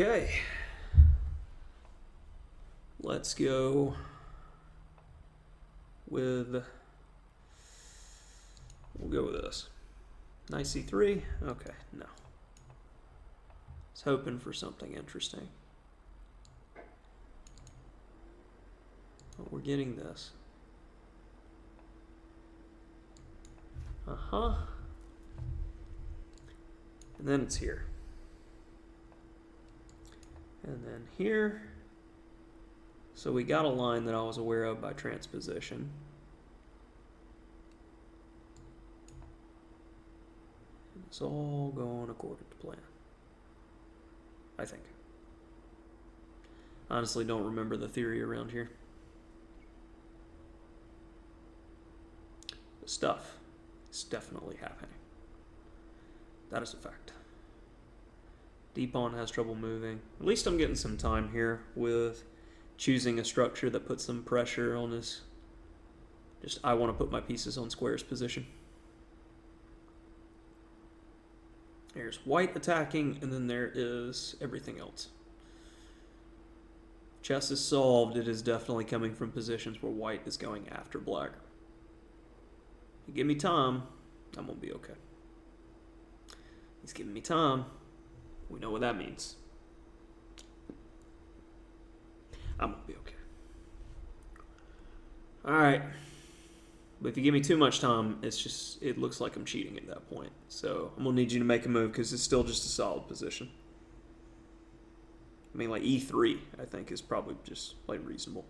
Okay. Let's go with, we'll go with this. Knight c3, okay, no. I was hoping for something interesting. But we're getting this. Uh-huh. And then it's here. And then here. So we got a line that I was aware of by transposition. It's all going according to plan, I think. Honestly, don't remember the theory around here. The stuff is definitely happening. That is a fact. D-pawn has trouble moving. At least I'm getting some time here with choosing a structure that puts some pressure on his, just I want to put my pieces on squares position. There's white attacking, and then there is everything else. Chess is solved. It is definitely coming from positions where white is going after black. You give me time, I'm going to be okay. He's giving me time. We know what that means. I'm going to be okay. All right. But if you give me too much time, it's just, it looks like I'm cheating at that point. So I'm going to need you to make a move because it's still just a solid position. I mean, like e3, I think, is probably just like reasonable.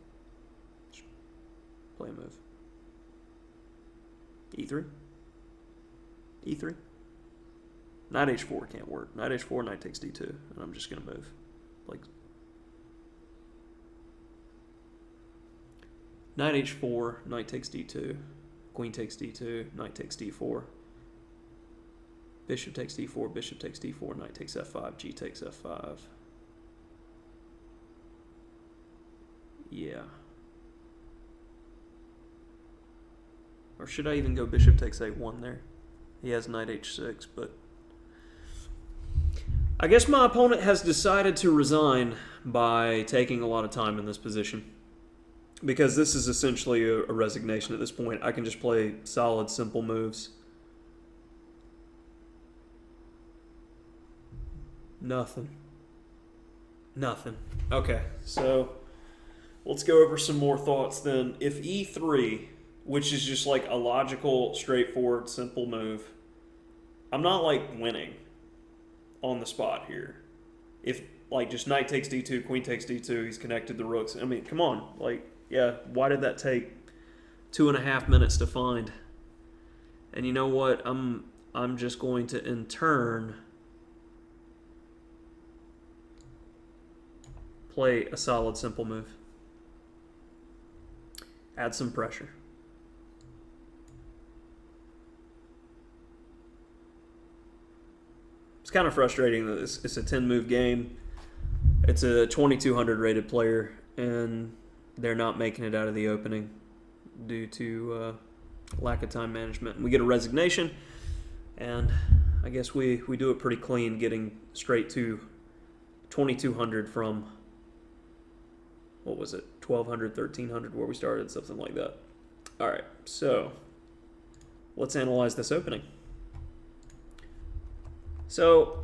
Just play a move. e3? e3? Knight h4 can't work. Knight h4, knight takes d2, and I'm just going to move. Like, knight h4, knight takes d2, queen takes d2, knight takes d4, bishop takes d4, bishop takes d4, knight takes f5, g takes f5. Yeah. Or should I even go bishop takes a1 there? He has knight h6, but I guess my opponent has decided to resign by taking a lot of time in this position. Because this is essentially a resignation at this point. I can just play solid, simple moves. Nothing. Nothing. Okay, so let's go over some more thoughts then. If e3, which is just like a logical, straightforward, simple move, I'm not like winning on the spot here. If like just knight takes d2, queen takes d2, he's connected the rooks. I mean, come on, like, yeah, why did that take 2.5 minutes to find? And you know what? I'm just going to in turn play a solid simple move. Add some pressure. It's kind of frustrating that it's a 10-move game. It's a 2200 rated player, and they're not making it out of the opening due to lack of time management. We get a resignation, and I guess we do it pretty clean, getting straight to 2200 from, what was it, 1200, 1300, where we started, something like that. All right, so let's analyze this opening. So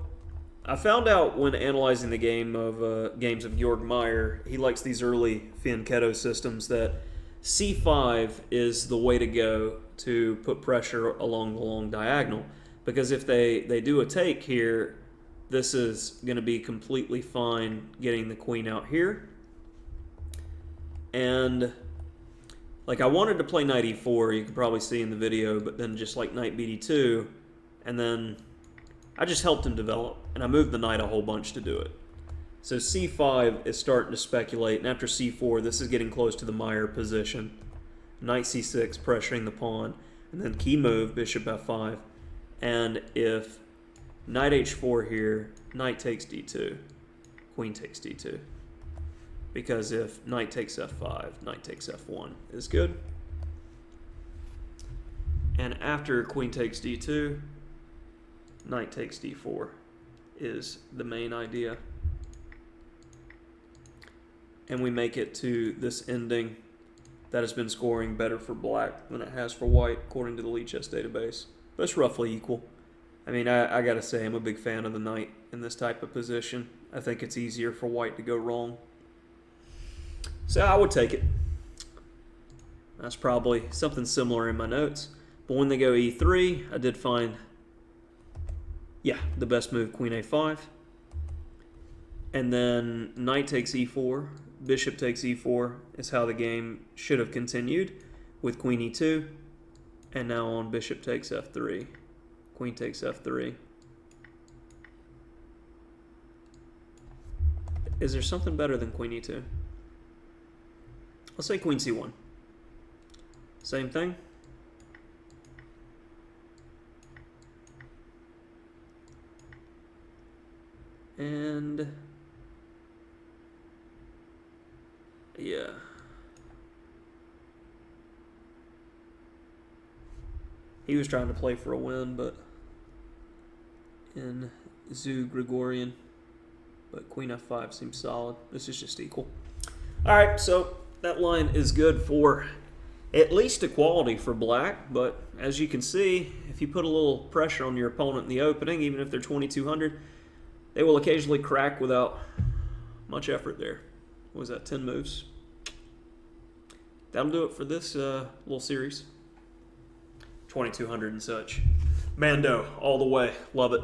I found out when analyzing the games of Georg Meyer, he likes these early fianchetto systems, that c5 is the way to go to put pressure along the long diagonal. Because if they do a take here, this is going to be completely fine getting the queen out here. And like I wanted to play knight e4, you can probably see in the video, but then just like knight bd2, and then I just helped him develop, and I moved the knight a whole bunch to do it. So c5 is starting to speculate, and after c4, this is getting close to the Meyer position. Knight c6, pressuring the pawn, and then key move, bishop f5. And if knight h4 here, knight takes d2, queen takes d2. Because if knight takes f5, knight takes f1 is good. And after queen takes d2, knight takes d4 is the main idea. and we make it to this ending that has been scoring better for black than it has for white, according to the Lichess database. But it's roughly equal. I mean, I gotta say, I'm a big fan of the knight in this type of position. I think it's easier for white to go wrong. So I would take it. That's probably something similar in my notes. But when they go e3, I did find, yeah, the best move, queen a5. And then knight takes e4, bishop takes e4 is how the game should have continued, with queen e2. And now on bishop takes f3, queen takes f3. Is there something better than queen e2? Let's say queen c1. Same thing. And yeah. He was trying to play for a win, but in Zoo Gregorian. But queen f5 seems solid. This is just equal. All right, so that line is good for at least equality for black, but as you can see, if you put a little pressure on your opponent in the opening, even if they're 2200, they will occasionally crack without much effort there. What was that, 10 moves? That'll do it for this little series. 2200 and such. Mando, all the way. Love it.